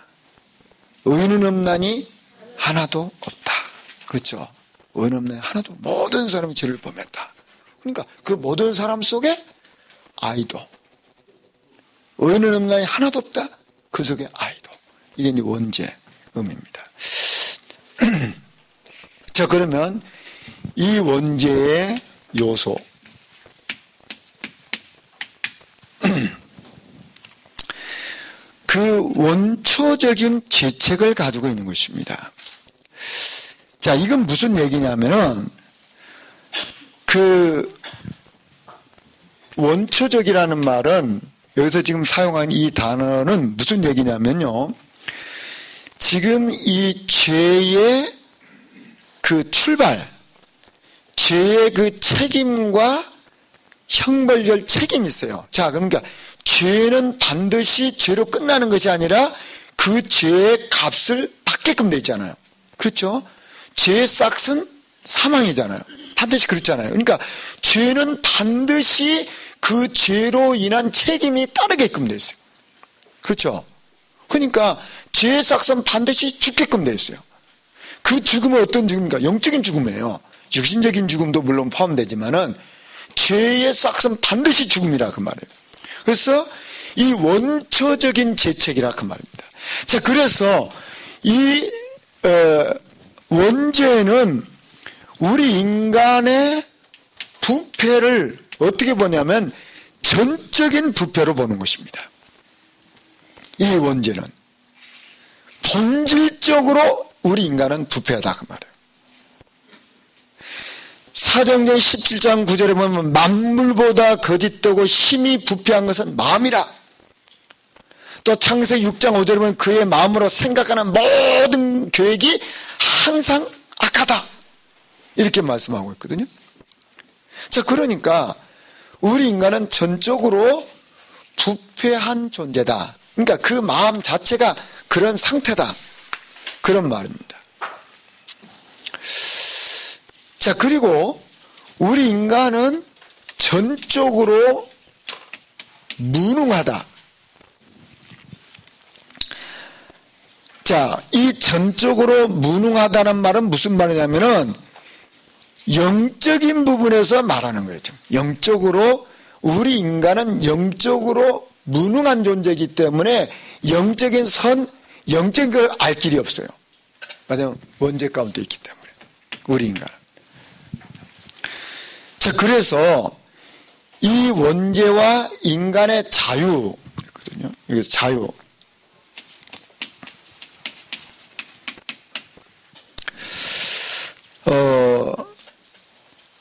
의는 없나니 하나도 없다. 그렇죠. 의는 없나니 하나도, 모든 사람이 죄를 범했다. 그러니까 그 모든 사람 속에 아이도, 의는 없나니 하나도 없다. 그 속에 아이도. 이게 이제 원죄음입니다. 자, 그러면 이 원죄의 요소, 그 원초적인 죄책을 가지고 있는 것입니다. 자, 이건 무슨 얘기냐면은 그 원초적이라는 말은 여기서 지금 사용한 이 단어는 무슨 얘기냐면요, 지금 이 죄의 그 출발, 죄의 그 책임과 형벌적 책임이 있어요. 자, 그러니까 죄는 반드시 죄로 끝나는 것이 아니라 그 죄의 값을 받게끔 돼 있잖아요. 그렇죠? 죄의 싹은 사망이잖아요. 반드시 그렇잖아요. 그러니까 죄는 반드시 그 죄로 인한 책임이 따르게끔 돼 있어요. 그렇죠? 그러니까 죄의 싹은 반드시 죽게끔 돼 있어요. 그 죽음은 어떤 죽음입니까? 영적인 죽음이에요. 육신적인 죽음도 물론 포함되지만은 죄의 싹은 반드시 죽음이라 그 말이에요. 그래서 이 원초적인 죄책이라 그 말입니다. 자, 그래서 이 원죄는 우리 인간의 부패를 어떻게 보냐면 전적인 부패로 보는 것입니다. 이 원죄는 본질적으로 우리 인간은 부패하다 그 말이에요. 사도행전 17장 9절에 보면 만물보다 거짓되고 심히 부패한 것은 마음이라. 또 창세기 6장 5절에 보면 그의 마음으로 생각하는 모든 계획이 항상 악하다. 이렇게 말씀하고 있거든요. 자, 그러니까 우리 인간은 전적으로 부패한 존재다. 그러니까 그 마음 자체가 그런 상태다. 그런 말입니다. 자, 그리고 우리 인간은 전적으로 무능하다. 자, 이 전적으로 무능하다는 말은 무슨 말이냐면은 영적인 부분에서 말하는 거예요. 영적으로 우리 인간은 영적으로 무능한 존재이기 때문에 영적인 선, 영적인 걸 알 길이 없어요. 맞아요. 원죄 가운데 있기 때문에 우리 인간은. 자, 그래서 이 원죄와 인간의 자유, 그랬거든요. 이게 자유.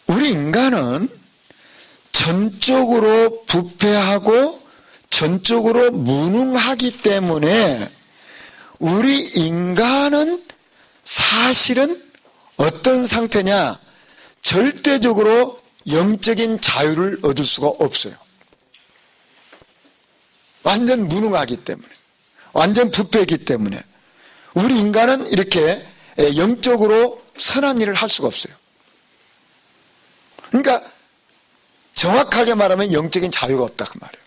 우리 인간은 전적으로 부패하고 전적으로 무능하기 때문에 우리 인간은 사실은 어떤 상태냐? 절대적으로 영적인 자유를 얻을 수가 없어요. 완전 무능하기 때문에, 완전 부패이기 때문에 우리 인간은 이렇게 영적으로 선한 일을 할 수가 없어요. 그러니까 정확하게 말하면 영적인 자유가 없다 그 말이에요.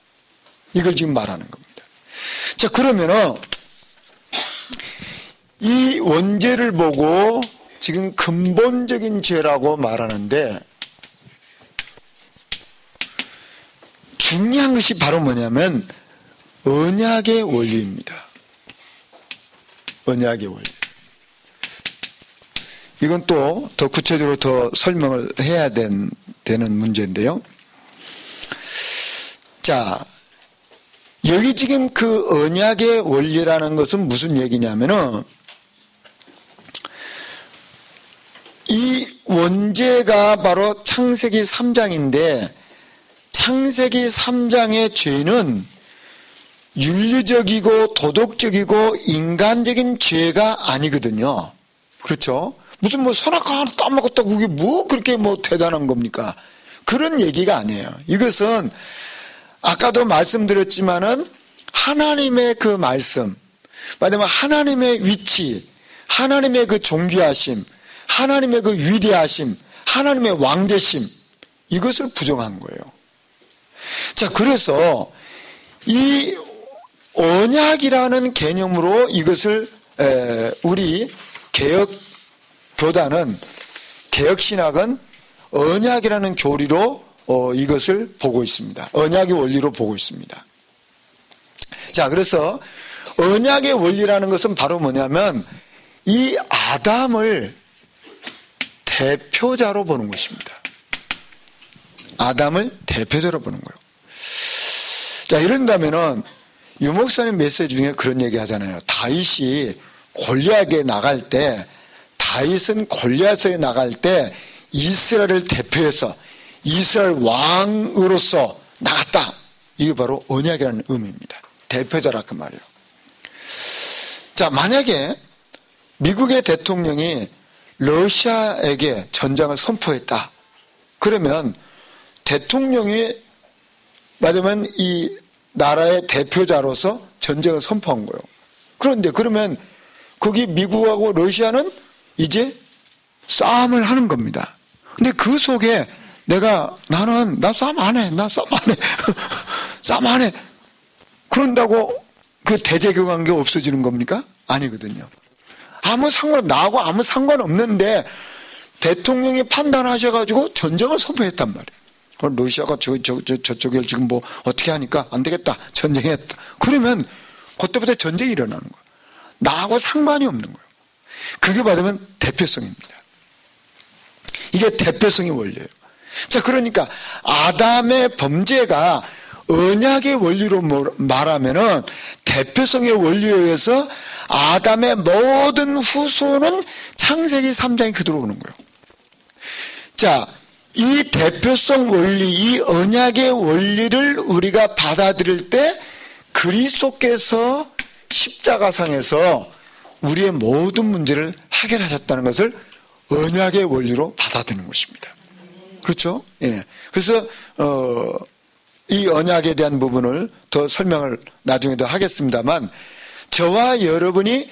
이걸 지금 말하는 겁니다. 자, 그러면은 이 원죄를 보고 지금 근본적인 죄라고 말하는데 중요한 것이 바로 뭐냐면 언약의 원리입니다. 언약의 원리. 이건 또 더 구체적으로 더 설명을 해야 되는 문제인데요. 자, 여기 지금 그 언약의 원리라는 것은 무슨 얘기냐면은 이 원죄가 바로 창세기 3장인데 창세기 3장의 죄는 윤리적이고 도덕적이고 인간적인 죄가 아니거든요. 그렇죠? 무슨 뭐 선악과 하나 따먹었다고 그게 뭐 그렇게 뭐 대단한 겁니까? 그런 얘기가 아니에요. 이것은 아까도 말씀드렸지만은 하나님의 그 말씀, 말하자면 하나님의 위치, 하나님의 그 존귀하심, 하나님의 그 위대하심, 하나님의 왕대심, 이것을 부정한 거예요. 자, 그래서 이 언약이라는 개념으로 이것을 우리 개혁교단은, 개혁신학은 언약이라는 교리로 이것을 보고 있습니다. 언약의 원리로 보고 있습니다. 자, 그래서 언약의 원리라는 것은 바로 뭐냐면 이 아담을 대표자로 보는 것입니다. 아담을 대표자로 보는 거예요. 자, 이런다면은 유 목사님 메시지 중에 그런 얘기 하잖아요. 다윗이 골리앗에 나갈 때, 다윗은 골리앗에 나갈 때 이스라엘을 대표해서 이스라엘 왕으로서 나갔다. 이게 바로 언약이라는 의미입니다. 대표자라 그 말이에요. 자, 만약에 미국의 대통령이 러시아에게 전쟁을 선포했다. 그러면 대통령이 말하자면 이 나라의 대표자로서 전쟁을 선포한 거예요. 그런데 그러면 거기 미국하고 러시아는 이제 싸움을 하는 겁니다. 근데 그 속에 나 싸움 안 해. 싸움 안 해. 그런다고 그 대제교 관계 없어지는 겁니까? 아니거든요. 나하고 아무 상관없는데 대통령이 판단하셔가지고 전쟁을 선포했단 말이에요. 러시아가 저쪽을 지금 뭐 어떻게 하니까 안 되겠다. 전쟁했다. 그러면 그때부터 전쟁이 일어나는 거예요. 나하고 상관이 없는 거예요. 그게 받으면 대표성입니다. 이게 대표성의 원리예요. 자, 그러니까 아담의 범죄가 언약의 원리로 말하면은 대표성의 원리에 의해서 아담의 모든 후손은 창세기 3장에 그대로 오는 거예요. 자, 이 대표성 원리, 이 언약의 원리를 우리가 받아들일 때 그리스도께서 십자가상에서 우리의 모든 문제를 해결하셨다는 것을 언약의 원리로 받아들이는 것입니다. 그렇죠? 예. 그래서 이 언약에 대한 부분을 더 설명을 나중에 더 하겠습니다만, 저와 여러분이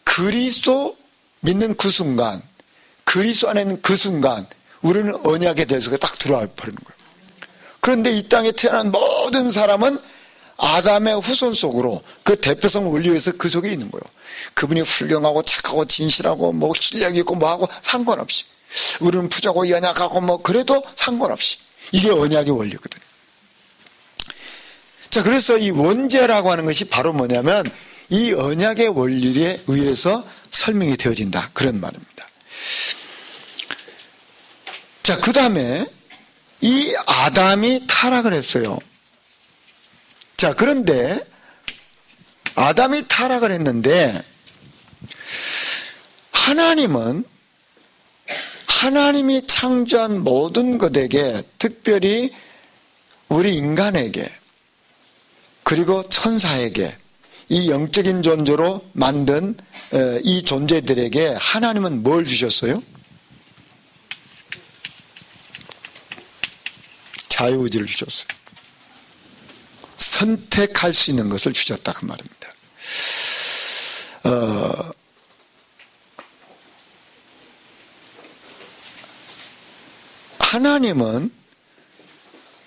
그리스도 믿는 그 순간, 그리스도 안에 있는 그 순간 우리는 언약에 대해서 딱 들어와 버리는 거예요. 그런데 이 땅에 태어난 모든 사람은 아담의 후손 속으로 그 대표성 원리에서 그 속에 있는 거예요. 그분이 훌륭하고 착하고 진실하고 뭐 실력 있고 뭐하고 상관없이, 우리는 부자고 연약하고 뭐 그래도 상관없이, 이게 언약의 원리거든요. 자, 그래서 이 원죄라고 하는 것이 바로 뭐냐면 이 언약의 원리에 의해서 설명이 되어진다, 그런 말입니다. 자, 그 다음에 이 아담이 타락을 했어요. 자, 그런데 아담이 타락을 했는데 하나님이 창조한 모든 것에게, 특별히 우리 인간에게 그리고 천사에게, 이 영적인 존재로 만든 이 존재들에게 하나님은 뭘 주셨어요? 자유의지를 주셨어요. 선택할 수 있는 것을 주셨다, 그 말입니다. 하나님은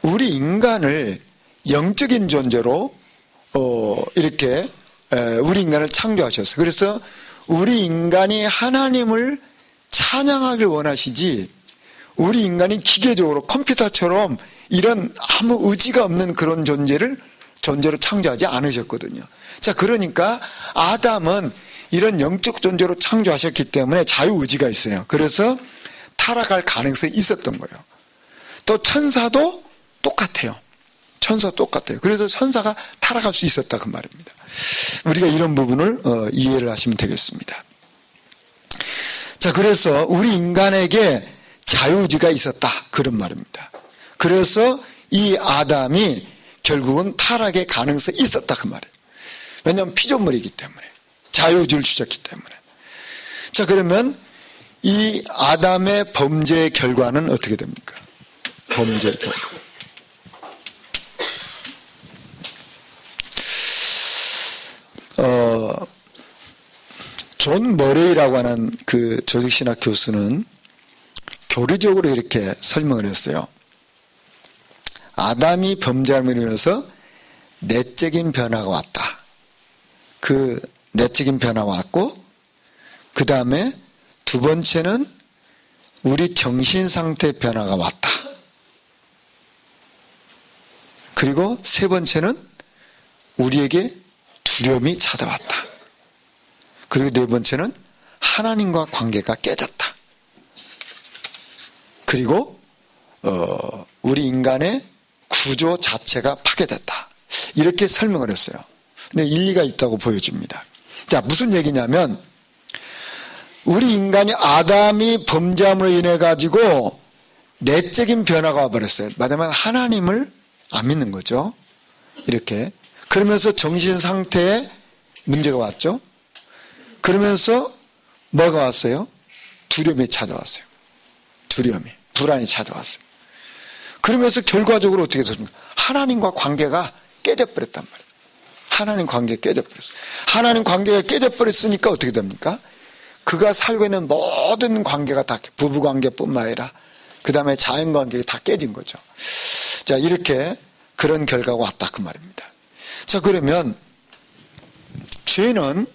우리 인간을 영적인 존재로 이렇게 우리 인간을 창조하셨어요. 그래서 우리 인간이 하나님을 찬양하길 원하시지, 우리 인간이 기계적으로 컴퓨터처럼 이런 아무 의지가 없는 그런 존재로 창조하지 않으셨거든요. 자, 그러니까 아담은 이런 영적 존재로 창조하셨기 때문에 자유의지가 있어요. 그래서 타락할 가능성이 있었던 거예요. 또 천사도 똑같아요. 그래서 천사가 타락할 수 있었다, 그 말입니다. 우리가 이런 부분을 이해를 하시면 되겠습니다. 자, 그래서 우리 인간에게 자유의지가 있었다, 그런 말입니다. 그래서 이 아담이 결국은 타락의 가능성이 있었다, 그 말이에요. 왜냐하면 피조물이기 때문에, 자유의지를 주셨기 때문에. 자, 그러면 이 아담의 범죄의 결과는 어떻게 됩니까? 범죄의 결과. 존 머레이라고 하는 그 조직신학 교수는 교리적으로 이렇게 설명을 했어요. 아담이 범죄함으로 인해서 내적인 변화가 왔다. 그 내적인 변화가 왔고, 그 다음에 두 번째는 우리 정신 상태 변화가 왔다. 그리고 세 번째는 우리에게 두려움이 찾아왔다. 그리고 네 번째는 하나님과 관계가 깨졌다. 그리고 우리 인간의 구조 자체가 파괴됐다. 이렇게 설명을 했어요. 근데 일리가 있다고 보여집니다. 자, 무슨 얘기냐면 우리 인간이 아담이 범죄함으로 인해 가지고 내적인 변화가 와버렸어요. 말하자면 하나님을 안 믿는 거죠. 이렇게. 그러면서 정신 상태에 문제가 왔죠. 그러면서 뭐가 왔어요? 두려움이 찾아왔어요. 두려움이. 불안이 찾아왔어요. 그러면서 결과적으로 어떻게 됐습니까? 하나님과 관계가 깨져버렸단 말이에요. 하나님 관계가 깨져버렸어요. 하나님 관계가 깨져버렸으니까 어떻게 됩니까? 그가 살고 있는 모든 관계가 다 부부관계뿐만 아니라 그 다음에 자연관계가 다 깨진 거죠. 자, 이렇게 그런 결과가 왔다 그 말입니다. 자, 그러면 죄는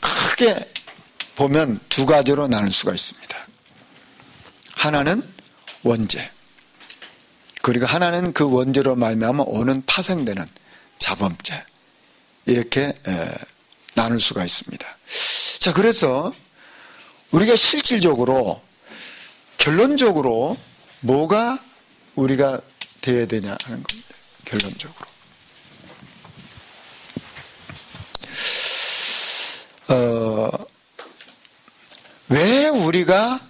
크게 보면 두 가지로 나눌 수가 있습니다. 하나는 원죄, 그리고 하나는 그 원죄로 말미암아 오는 파생되는 자범죄, 이렇게 나눌 수가 있습니다. 자, 그래서 우리가 실질적으로 결론적으로 뭐가 우리가 되어야 되냐 하는 겁니다. 결론적으로 왜 우리가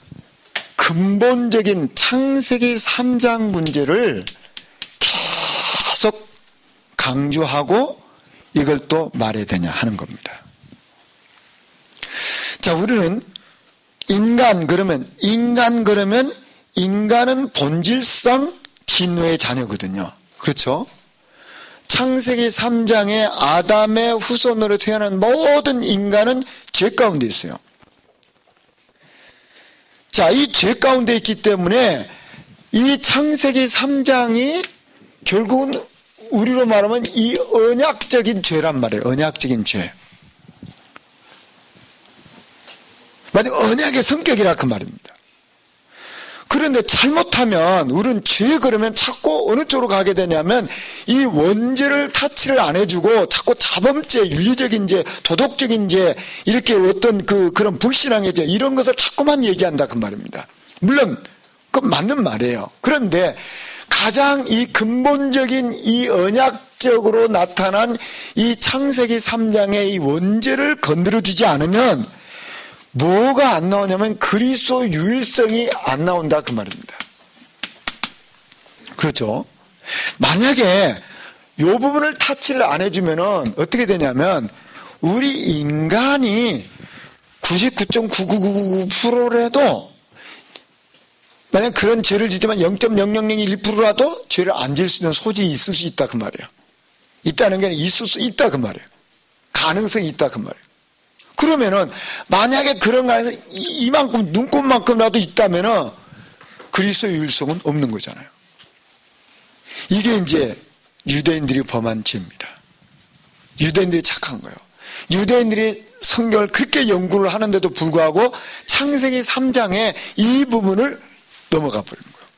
근본적인 창세기 3장 문제를 계속 강조하고 이걸 또 말해야 되냐 하는 겁니다. 자, 우리는 인간 그러면 인간은 본질상 진노의 자녀거든요. 그렇죠? 창세기 3장에 아담의 후손으로 태어난 모든 인간은 죄 가운데 있어요. 자, 이 죄 가운데 있기 때문에 이 창세기 3장이 결국은 우리로 말하면 이 언약적인 죄란 말이에요. 언약적인 죄. 만약 언약의 성격이라 그 말입니다. 그런데 잘못하면 우리는 죄 그러면 자꾸 어느 쪽으로 가게 되냐면 이 원죄를 타치를 안 해주고 자꾸 자범죄, 윤리적인 죄, 도덕적인 죄, 이렇게 어떤 그런 불신앙의 죄 이런 것을 자꾸만 얘기한다 그 말입니다. 물론 그 맞는 말이에요. 그런데 가장 이 근본적인 이 언약적으로 나타난 이 창세기 3장의 이 원죄를 건드려주지 않으면 뭐가 안 나오냐면 그리스도 유일성이 안 나온다 그 말입니다. 그렇죠? 만약에 이 부분을 타치를 안 해주면은 어떻게 되냐면 우리 인간이 99.99999%라도 만약 그런 죄를 짓지만 0.0001%라도 죄를 안 지을 수 있는 소질이 있을 수 있다 그 말이에요. 있다는 게 아니라 있을 수 있다 그 말이에요. 가능성이 있다 그 말이에요. 그러면은 만약에 그런 거 안에서 이만큼 눈곱만큼이라도 있다면은 그리스도의 유일성은 없는 거잖아요. 이게 이제 유대인들이 범한 죄입니다. 유대인들이 착한 거예요. 유대인들이 성경을 그렇게 연구를 하는데도 불구하고 창세기 3장에 이 부분을 넘어가 버리는 거예요.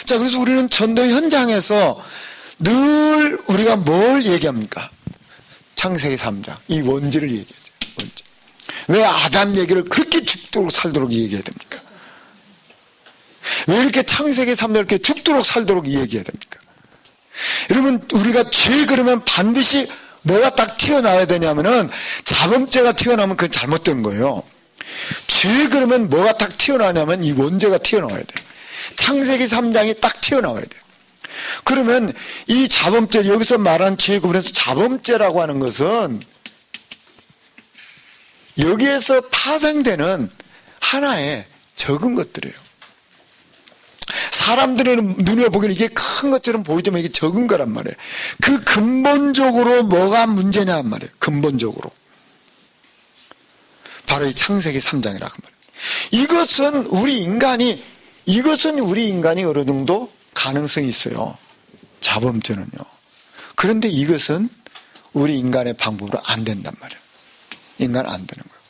자, 그래서 우리는 전도 현장에서 늘 우리가 뭘 얘기합니까? 창세기 3장 이 원죄를 얘기하죠. 원죄. 왜 아담 얘기를 그렇게 죽도록 살도록 얘기해야 됩니까? 왜 이렇게 창세기 3장 이렇게 죽도록 살도록 얘기해야 됩니까? 여러분, 우리가 죄 그러면 반드시 뭐가 딱 튀어나와야 되냐면은 자범죄가 튀어나오면 그건 잘못된 거예요. 죄 그러면 뭐가 딱 튀어나오냐면 이 원죄가 튀어나와야 돼요. 창세기 3장이 딱 튀어나와야 돼요. 그러면 이 자범죄, 여기서 말한 죄 구분해서 자범죄라고 하는 것은 여기에서 파생되는 하나의 적은 것들이에요. 사람들의 눈에 보기에는 이게 큰 것처럼 보이지만 이게 적은 거란 말이에요. 그 근본적으로 뭐가 문제냐 말이에요. 근본적으로. 바로 이 창세기 3장이라고 말이에요. 이것은 우리 인간이 어느 정도 가능성이 있어요. 자범죄는요. 그런데 이것은 우리 인간의 방법으로 안 된단 말이에요. 인간은 안 되는 거예요.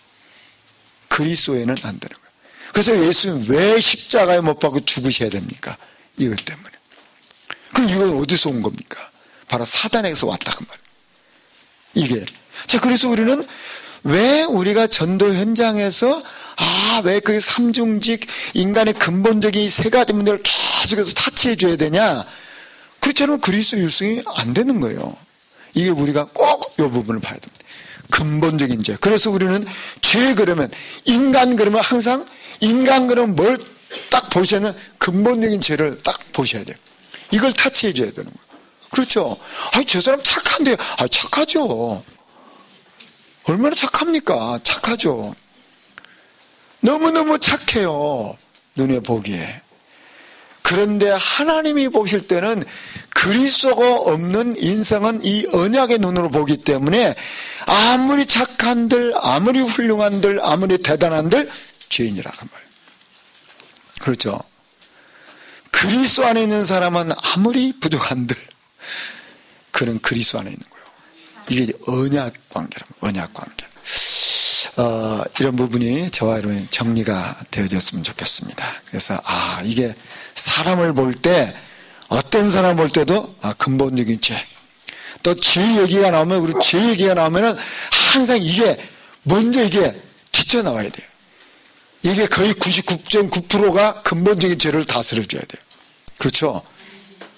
그리스도에는 안 되는 거예요. 그래서 예수는 왜 십자가에 못 박고 죽으셔야 됩니까? 이것 때문에. 그럼 이건 어디서 온 겁니까? 바로 사단에서 왔다 그 말이에요. 이게. 자, 그래서 우리는 왜 우리가 전도 현장에서 왜 그 삼중직 인간의 근본적인 세 가지 문제를 계속해서 타치해 줘야 되냐? 그렇지 않으면 그리스도 율성이 안 되는 거예요. 이게 우리가 꼭 이 부분을 봐야 됩니다. 근본적인 죄. 그래서 우리는 죄 그러면 인간 그러면 항상 인간 그러면 뭘 딱 보시면 근본적인 죄를 딱 보셔야 돼요. 이걸 타치해 줘야 되는 거예요. 그렇죠? 저 사람 착한데요. 착하죠. 얼마나 착합니까? 착하죠. 너무너무 착해요. 눈에 보기에. 그런데 하나님이 보실 때는 그리스도가 없는 인생은 이 언약의 눈으로 보기 때문에 아무리 착한들, 아무리 훌륭한들, 아무리 대단한들 죄인이라 그 말이에요. 그렇죠? 그리스도 안에 있는 사람은 아무리 부족한들 그는 그리스도 안에 있는 거예요. 이게 언약 관계라면 언약 관계. 이런 부분이 저와 여러분 정리가 되어졌으면 좋겠습니다. 그래서 이게 사람을 볼 때 어떤 사람 볼 때도 근본적인 죄. 또 죄 얘기가 나오면 우리 죄 얘기가 나오면은 항상 이게 먼저 이게 튀쳐나와야 돼요. 이게 거의 99.9%가 근본적인 죄를 다스려줘야 돼요. 그렇죠?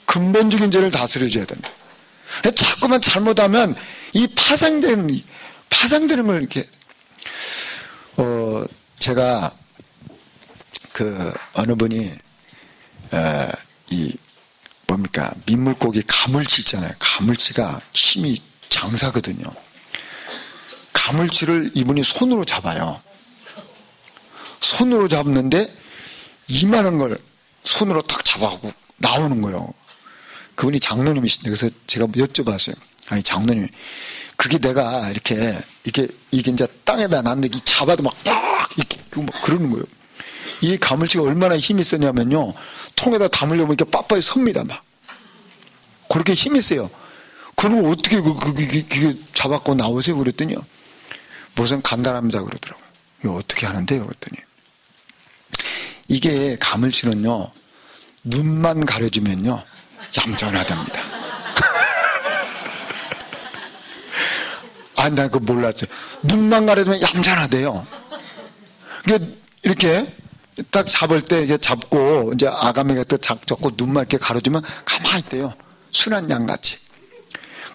근본적인 죄를 다스려줘야 됩니다. 자꾸만 잘못하면 이 파생되는 걸 이렇게 제가 어느 분이 이 뭡니까 민물고기 가물치 있잖아요. 가물치가 힘이 장사거든요. 가물치를 이분이 손으로 잡아요. 손으로 잡는데 이만한 걸 손으로 딱 잡아가고 나오는 거예요. 그분이 장로님이신데 그래서 제가 여쭤봤어요. 아니 장로님, 그게 내가 이게 이제 땅에다 놨는데 잡아도 막 이렇게 그러는 거예요. 이 가물치가 얼마나 힘이 세냐면요, 통에다 담으려면 이렇게 빳빳이 섭니다 막. 그렇게 힘이 세요. 그러면 어떻게 그게 잡았고 나오세요? 그랬더니요, 무슨 간단합니다 그러더라고요. 이거 어떻게 하는데요? 그랬더니 이게 가물치는요, 눈만 가려주면요 얌전하답니다. 난 그거 몰랐어요. 눈만 가려주면 얌전하대요. 이렇게 딱 잡을 때 이게 잡고 이제 아가미가 또 잡고 눈만 이렇게 가려주면 가만히 있대요. 순한 양같이.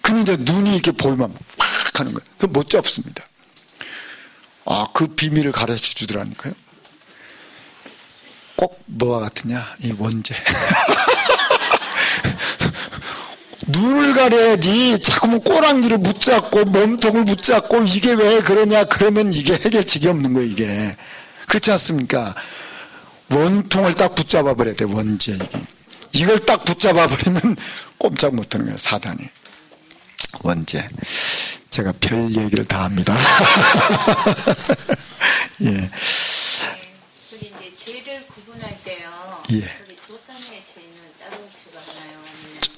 근데 이제 눈이 이렇게 보이면 팍 하는 거예요. 그거 못 잡습니다. 그 비밀을 가르쳐 주더라니까요. 꼭 뭐와 같으냐? 이 원죄. 눈을 가려야지 자꾸만 꼬랑지를 붙잡고 몸통을 붙잡고 이게 왜 그러냐 그러면 이게 해결책이 없는 거예요. 이게 그렇지 않습니까? 원통을 딱 붙잡아 버려야 돼. 원죄. 이걸 딱 붙잡아 버리면 꼼짝 못하는 거예요. 사단이. 원죄. 제가 별 얘기를 다 합니다. 예. 저기 이제 죄를 구분할 때요. 예. 저기 조상의 죄는 따로 들어가나요?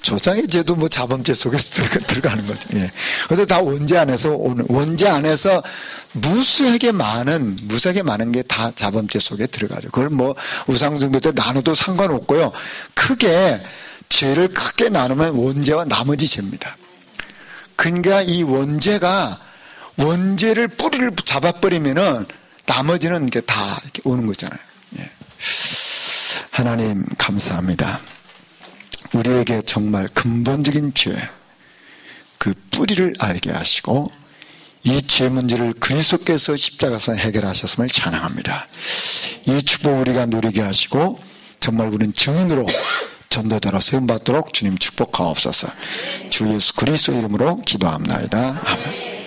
조상의 죄도 뭐 자범죄 속에서 들어가는 거죠. 예. 그래서 다 원죄 안에서 오는, 원죄 안에서 무수하게 많은 게 다 자범죄 속에 들어가죠. 그걸 뭐 우상숭배 때 나눠도 상관없고요. 죄를 크게 나누면 원죄와 나머지 죄입니다. 그러니까 이 원죄를 뿌리를 잡아버리면은 나머지는 이렇게 다 이렇게 오는 거잖아요. 예. 하나님 감사합니다. 우리에게 정말 근본적인 죄, 그 뿌리를 알게 하시고 이 죄 문제를 그리스도께서 십자가에서 해결하셨음을 찬양합니다. 이 축복 우리가 누리게 하시고 정말 우리는 증인으로 전도자로 세움받도록 주님 축복하옵소서. 주 예수 그리스도 이름으로 기도합나이다. 아멘.